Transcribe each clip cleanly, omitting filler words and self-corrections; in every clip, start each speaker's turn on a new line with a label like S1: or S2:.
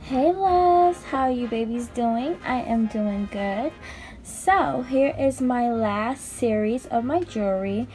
S1: Hey loves, how are you babies doing? I am doing good. So here is my last series of my jewelry.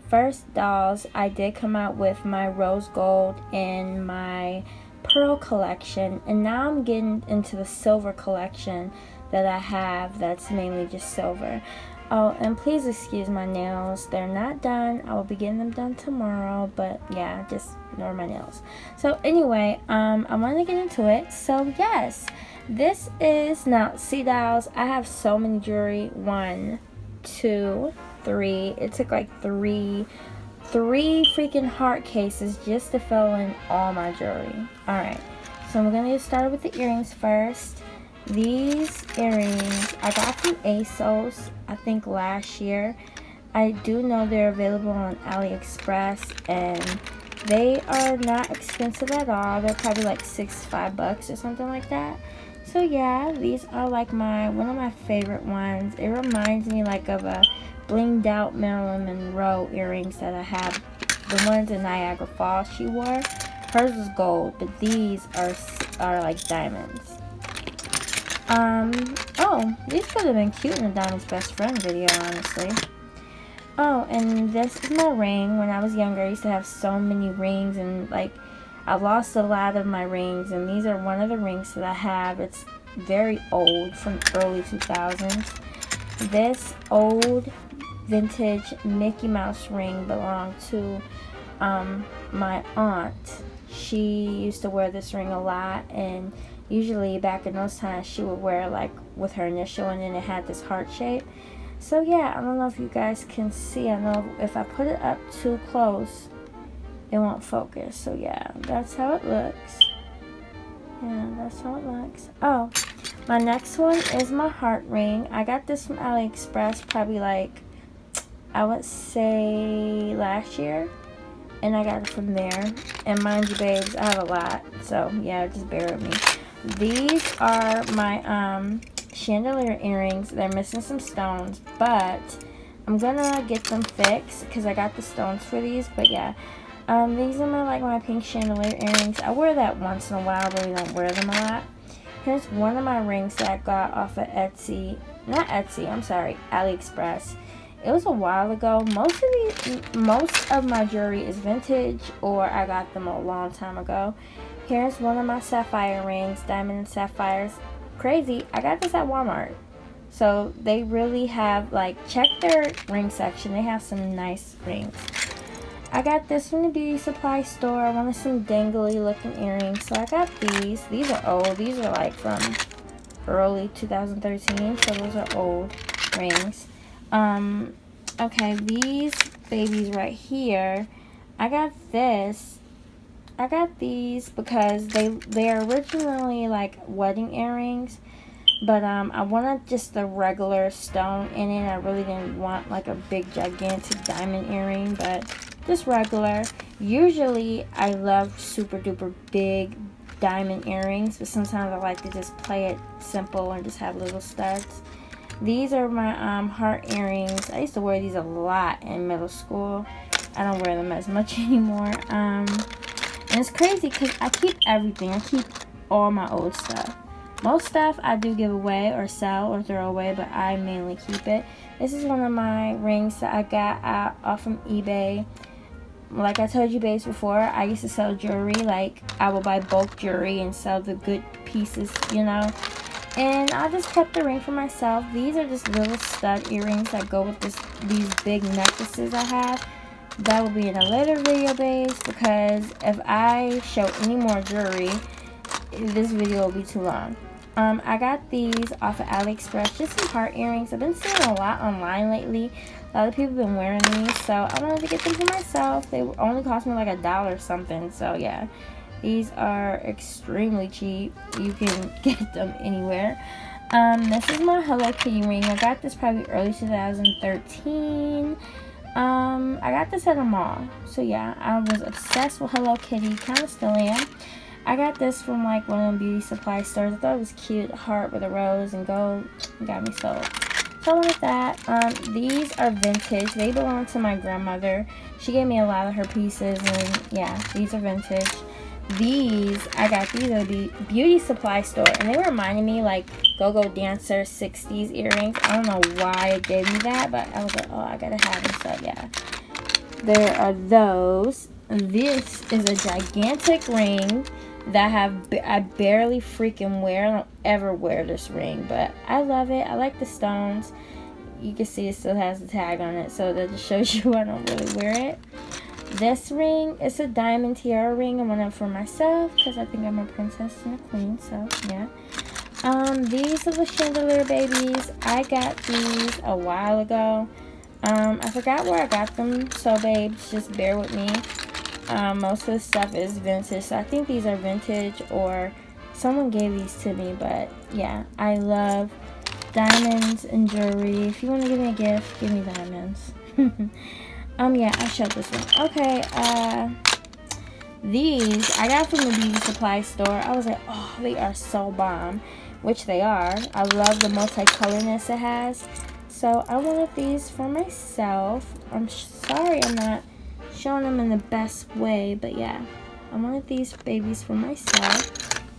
S1: First dolls, I did come out with my rose gold and my pearl collection, and now I'm getting into the silver collection that I have that's mainly just silver. Oh, and please excuse my nails. They're not done. I will be getting them done tomorrow, but yeah, just ignore my nails. So anyway, I want to get into it. So yes, this is now, see dolls, I have so many jewelry. 1, 2, 3. It took like three freaking heart cases just to fill in all my jewelry. Alright, so I'm gonna get started with the earrings first. These earrings I got from ASOS, I think last year. I do know they're available on AliExpress, and they are not expensive at all. They're probably like $5 or something like that. So yeah, these are like one of my favorite ones. It reminds me like of a blinged out Marilyn Monroe earrings that I have. The ones in Niagara Falls she wore. Hers was gold, but these are like diamonds. Oh, these could have been cute in the Diamond's Best Friend video, honestly. Oh, and this is my ring. When I was younger, I used to have so many rings, and like, I lost a lot of my rings, and these are one of the rings that I have. It's very old, from early 2000s. This old vintage Mickey Mouse ring belonged to my aunt. She used to wear this ring a lot, and usually back in those times she would wear like with her initial, and then it had this heart shape. So yeah, I don't know if you guys can see. I know if I put it up too close it won't focus. So yeah, that's how it looks. Yeah, that's how it looks. Oh, my next one is my heart ring. I got this from AliExpress probably like, I would say last year, and I got it from there. And mind you babes, I have a lot, so yeah, just bear with me. These are my chandelier earrings. They're missing some stones, but I'm gonna get them fixed because I got the stones for these. But yeah, these are my pink chandelier earrings. I wear that once in a while, but really don't wear them a lot. Here's one of my rings that I got off of AliExpress. It was a while ago. Most of my jewelry is vintage, or I got them a long time ago. Here's one of my sapphire rings, diamond and sapphires. Crazy, I got this at Walmart. So they really have, like, check their ring section. They have some nice rings. I got this from the beauty supply store. I wanted some dangly looking earrings, so I got these. These are old. These are like from early 2013, so those are old rings. Okay, these babies right here, I got these because they're originally like wedding earrings, but I wanted just the regular stone in it. I really didn't want like a big gigantic diamond earring, but just regular. Usually I love super duper big diamond earrings, but sometimes I like to just play it simple and just have little studs. These are my heart earrings. I used to wear these a lot in middle school. I don't wear them as much anymore. And it's crazy because I keep everything. I keep all my old stuff. Most stuff I do give away or sell or throw away, but I mainly keep it. This is one of my rings that I got off from eBay. Like I told you babes before, I used to sell jewelry. Like, I would buy bulk jewelry and sell the good pieces, you know. And I just kept the ring for myself. These are just little stud earrings that go with these big necklaces I have. That will be in a later video, babes, because if I show any more jewelry, this video will be too long. I got these off of AliExpress, just some heart earrings. I've been seeing a lot online lately. A lot of people have been wearing these, so I wanted to get them for myself. They only cost me like $1 something, so yeah. These are extremely cheap. You can get them anywhere. This is my Hello Kitty ring. I got this probably early 2013. I got this at a mall. So yeah, I was obsessed with Hello Kitty. Kind of still am. I got this from like one of the beauty supply stores. I thought it was cute. Heart with a rose and gold. It got me sold. So I wanted that. These are vintage. They belong to my grandmother. She gave me a lot of her pieces, and yeah, these are vintage. These, I got these at the beauty supply store, and they reminded me like go-go dancer 60s earrings. I don't know why it gave me that, but I was like, oh, I gotta have them. So yeah, there are those. This is a gigantic ring that I barely freaking wear. I don't ever wear this ring, but I love it. I like the stones. You can see it still has the tag on it, so that just shows you I don't really wear it. This ring is a diamond tiara ring. I want it for myself because I think I'm a princess and a queen, so yeah. These are the chandelier babies. I got these a while ago. I forgot where I got them, so babes, just bear with me. Most of the stuff is vintage, so I think these are vintage or someone gave these to me, but yeah, I love diamonds and jewelry. If you want to give me a gift, give me diamonds. Yeah, I showed this one. Okay, these I got from the beauty supply store. I was like, oh, they are so bomb, which they are. I love the multicolorness it has. So I wanted these for myself. I'm sorry I'm not showing them in the best way, but yeah, I wanted these babies for myself.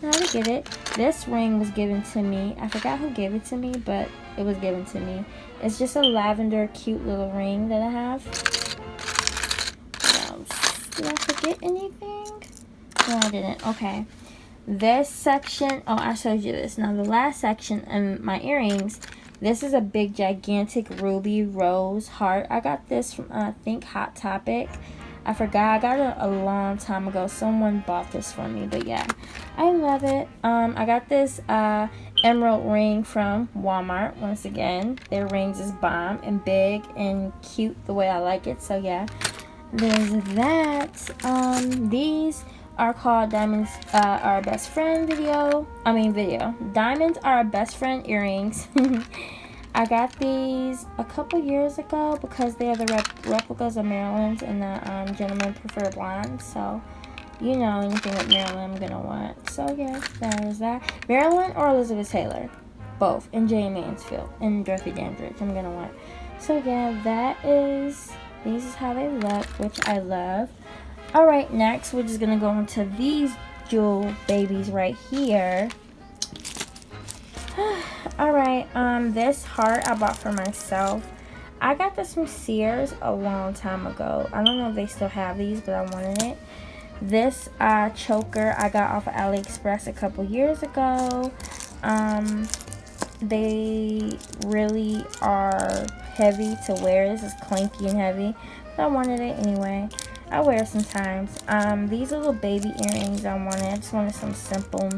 S1: How to get it? This ring was given to me. I forgot who gave it to me, but it was given to me. It's just a lavender cute little ring that I have. Did I forget anything? No, I didn't. Okay. This section, oh, I showed you this. Now, the last section in my earrings, this is a big, gigantic ruby rose heart. I got this from, I think, Hot Topic. I forgot. I got it a long time ago. Someone bought this for me, but yeah, I love it. I got this emerald ring from Walmart. Once again, their rings is bomb and big and cute the way I like it, so yeah. There's that. These are called Diamonds Are Our Best Friend video. Diamonds Are Our Best Friend earrings. I got these a couple years ago because they are the replicas of Maryland's and the Gentlemen Prefer Blondes. So, you know, anything with Maryland I'm going to want. So, yeah, that is that. Maryland or Elizabeth Taylor? Both. And Jane Mansfield and Dorothy Dandridge I'm going to want. So, yeah, that is... These is how they look, which I love. Alright, next we're just going to go into these jewel babies right here. Alright, this heart I bought for myself. I got this from Sears a long time ago. I don't know if they still have these, but I wanted it. This choker I got off of AliExpress a couple years ago. They really are heavy to wear. This is clanky and heavy, but I wanted it anyway. I wear it sometimes. These little baby earrings I wanted. I just wanted some simple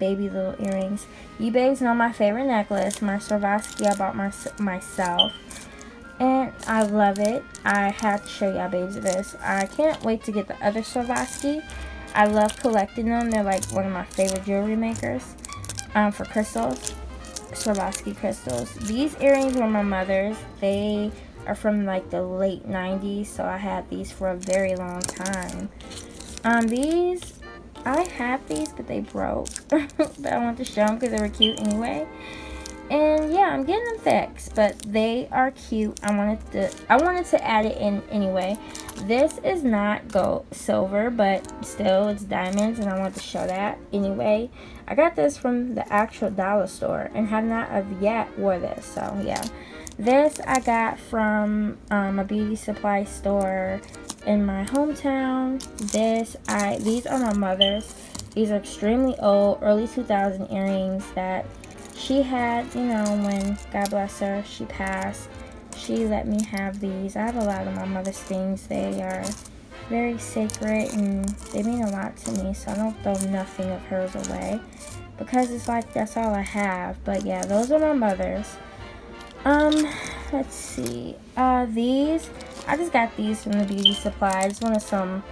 S1: baby little earrings. You babes know my favorite necklace, my Swarovski. I bought myself, and I love it. I have to show y'all babes this. I can't wait to get the other Swarovski. I love collecting them. They're like one of my favorite jewelry makers for crystals. Swarovski crystals. These earrings were my mother's. They are from like the late 90s, so I had these for a very long time. These, I have these, but they broke. But I want to show them because they were cute anyway. And yeah, I'm getting them fixed, but they are cute. I wanted to add it in anyway. This is not gold silver, but still it's diamonds, and I want to show that anyway. I got this from the actual dollar store and have not of yet wore this, so yeah. This I got from a beauty supply store in my hometown. These are my mother's. These are extremely old, early 2000 earrings that she had, you know, when, God bless her, she passed. She let me have these. I have a lot of my mother's things. They are very sacred and they mean a lot to me, so I don't throw nothing of hers away because it's like that's all I have. But yeah, those are my mother's. Let's see. These, I just got these from the beauty supply. I just wanted some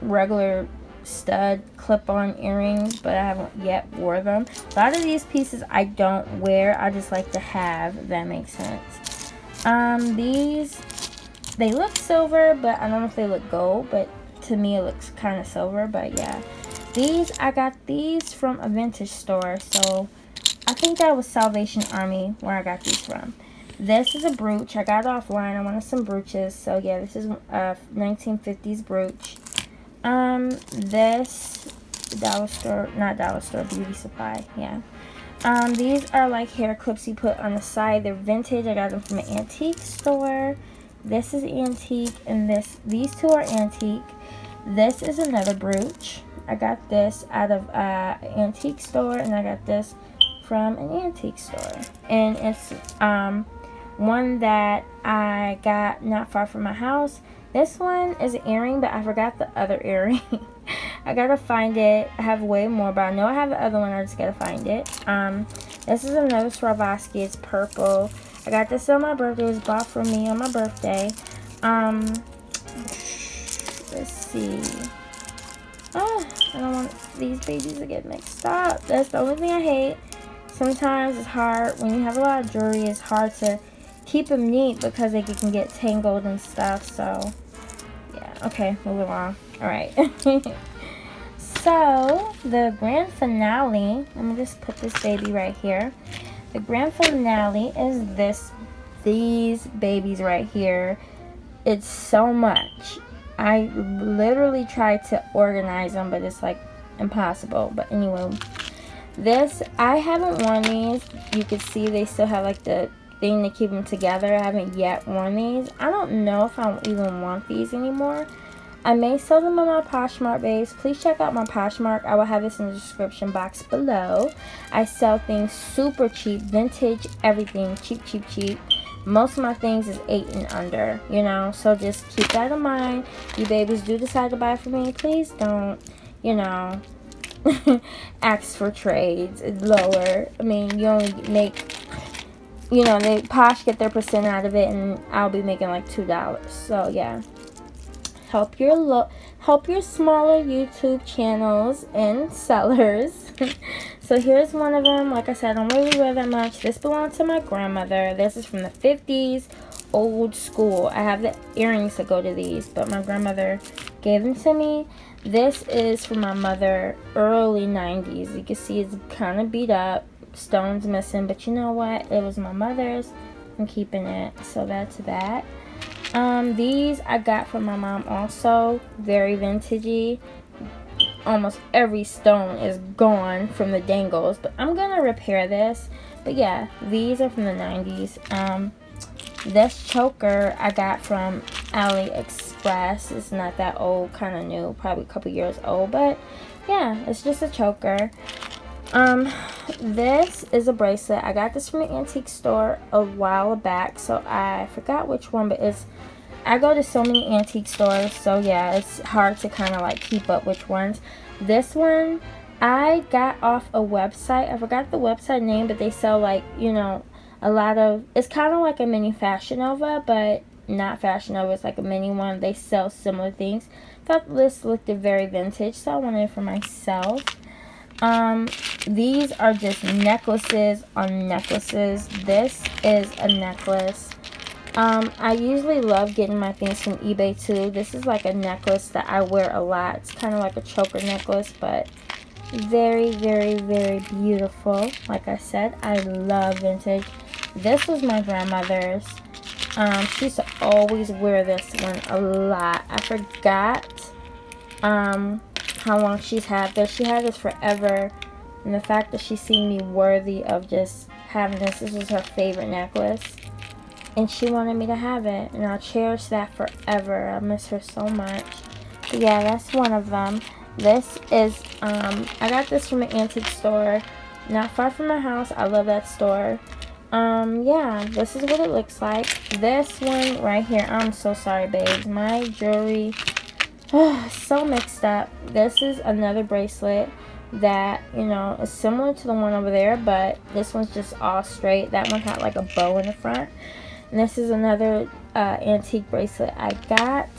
S1: regular stud clip-on earrings, but I haven't yet wore them. A lot of these pieces I don't wear. I just like to have, if that makes sense. These, they look silver, but I don't know if they look gold, but to me it looks kind of silver. But yeah, these, I got these from a vintage store, so I think that was Salvation Army where I got these from. This is a brooch. I got it offline. I wanted some brooches, so yeah, this is a 1950s brooch. This dollar store, not dollar store, beauty supply, yeah. These are like hair clips you put on the side. They're vintage. I got them from an antique store. This is antique, and these two are antique. This is another brooch. I got this out of an antique store, and I got this from an antique store. And it's one that I got not far from my house. This one is an earring, but I forgot the other earring. I gotta find it. I have way more, but I know I have the other one. I just gotta find it. This is another Swarovski. It's purple. I got this on my birthday. It was bought for me on my birthday. Let's see. Oh, I don't want these babies to get mixed up. That's the only thing I hate. Sometimes it's hard when you have a lot of jewelry. It's hard to keep them neat because they can get tangled and stuff. So yeah, okay, move along. All right. So the grand finale, let me just put this baby right here. The grand finale is these babies right here. It's so much. I literally tried to organize them, but it's like impossible. But anyway, I haven't worn these. You can see they still have like the thing to keep them together. I haven't yet worn these. I don't know if I even want these anymore. I may sell them on my Poshmark, babes. Please check out my Poshmark. I will have this in the description box below. I sell things super cheap, vintage, everything, cheap, cheap, cheap. Most of my things is 8 and under, you know, so just keep that in mind. You babies do decide to buy from me, please don't, you know, ask for trades. It's lower. I mean, you only make, you know, they Posh get their percent out of it, and I'll be making like $2. So yeah, help your smaller YouTube channels and sellers. So here's one of them. Like I said, I don't really wear that much. This belonged to my grandmother. This is from the 50s, old school. I have the earrings that go to these, but my grandmother gave them to me. This is from my mother, early 90s. You can see it's kind of beat up. Stones missing, but you know what? It was my mother's. I'm keeping it. So that's that. These I got from my mom also. Very vintagey. Almost every stone is gone from the dangles, but I'm gonna repair this. But yeah, these are from the 90s. This choker I got from AliExpress. It's not that old, kind of new, probably a couple years old, but yeah, it's just a choker. This is a bracelet. I got this from an antique store a while back, so I forgot which one, but I go to so many antique stores, so yeah, it's hard to kind of like keep up which ones. This one I got off a website. I forgot the website name, but they sell like, you know, a lot of, it's kind of like a mini Fashion Nova, but not Fashion Nova. It's like a mini one. They sell similar things. Thought this looked very vintage, so I wanted it for myself. These are just necklaces on necklaces. This is a necklace. I usually love getting my things from eBay too. This is like a necklace that I wear a lot. It's kind of like a choker necklace, but very, very, very beautiful. Like I said, I love vintage. This was my grandmother's. She used to always wear this one a lot. I forgot how long she's had this. She had this forever, and the fact that she seen me worthy of just having this was her favorite necklace, and she wanted me to have it, and I'll cherish that forever. I miss her so much. But yeah, that's one of them. This is I got this from an antique store not far from my house. I love that store. Yeah, this is what it looks like. This one right here, I'm so sorry, babes, my jewelry so mixed up. This is another bracelet that, you know, is similar to the one over there, but this one's just all straight. That one had like a bow in the front. And this is another antique bracelet I got.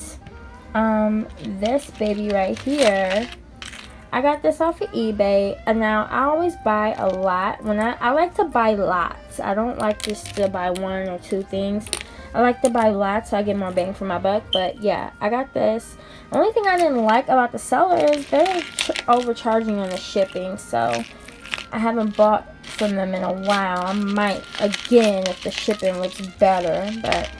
S1: This baby right here, I got this off of eBay. And now I always buy a lot. When I like to buy lots. I don't like just to buy one or two things. I like to buy lots so I get more bang for my buck. But yeah, I got this. The only thing I didn't like about the seller is they're overcharging on the shipping. So I haven't bought from them in a while. I might again if the shipping looks better. But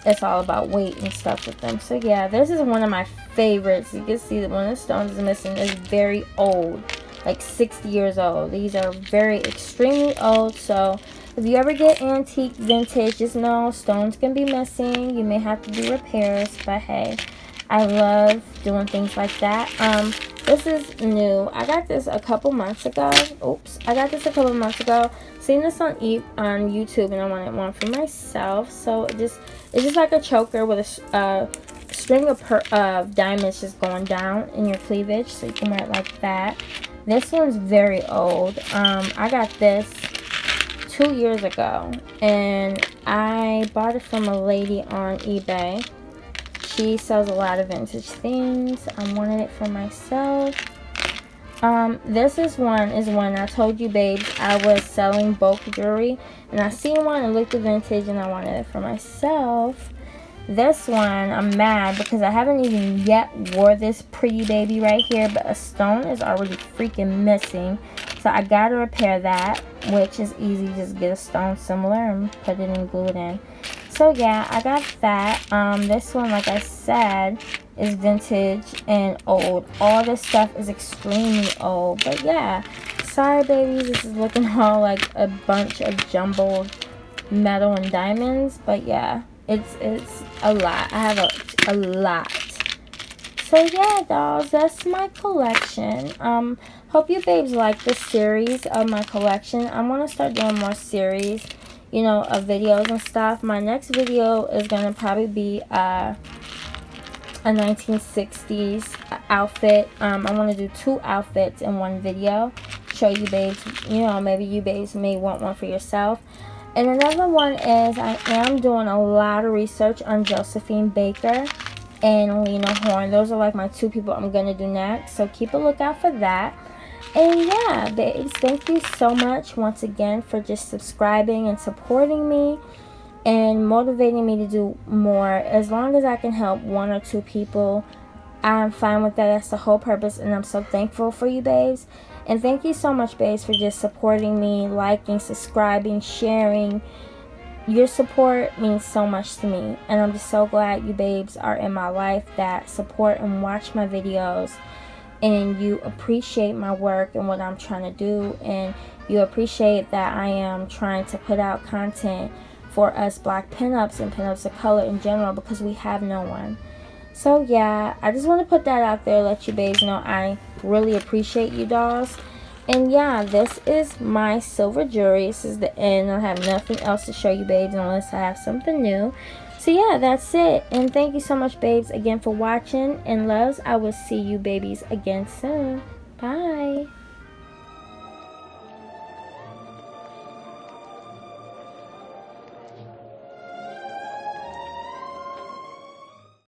S1: it's all about weight and stuff with them. So yeah, this is one of my favorites. You can see that one of the stones is missing is very old, like 60 years old. These are very extremely old. So if you ever get antique, vintage, just know stones can be missing. You may have to do repairs, but hey, I love doing things like that. This is new. I got this a couple months ago. Oops. I got this a couple months ago. Seen this on YouTube, and I wanted one for myself. So it's just like a choker with a string of diamonds just going down in your cleavage. So you can wear it like that. This one's very old. I got this 2 years ago, and I bought it from a lady on eBay. She sells a lot of vintage things. I wanted it for myself. This is when I told you, babes, I was selling bulk jewelry, and I seen one and looked at vintage, and I wanted it for myself. This one, I'm mad because I haven't even yet wore this pretty baby right here, but a stone is already freaking missing. So I gotta repair that, which is easy. Just get a stone similar and put it and glue it in. So yeah, I got that. This one, like I said, is vintage and old. All this stuff is extremely old. But yeah, sorry babies, this is looking all like a bunch of jumbled metal and diamonds. But yeah, it's a lot. I have a lot. So yeah, dolls, that's my collection. Hope you babes like this series of my collection. I'm gonna start doing more series, you know, of videos and stuff. My next video is gonna probably be a 1960s outfit. I want to do 2 outfits in one video. Show you babes, you know, maybe you babes may want one for yourself. And another one is I am doing a lot of research on Josephine Baker and Lena Horne. Those are like my 2 people I'm gonna do next. So keep a lookout for that. And yeah, babes, thank you so much once again for just subscribing and supporting me and motivating me to do more. As long as I can help 1 or 2 people, I'm fine with that. That's the whole purpose, and I'm so thankful for you babes. And thank you so much babes for just supporting me, liking, subscribing, sharing. Your support means so much to me, and I'm just so glad you babes are in my life that support and watch my videos, and you appreciate my work and what I'm trying to do, and you appreciate that I am trying to put out content for us black pinups and pinups of color in general, because we have no one. So yeah, I just want to put that out there, let you babes know I really appreciate you dolls. And yeah, this is my silver jewelry. This is the end. I have nothing else to show you babes unless I have something new. So yeah, that's it. And thank you so much babes again for watching, and loves, I will see you babies again soon. Bye.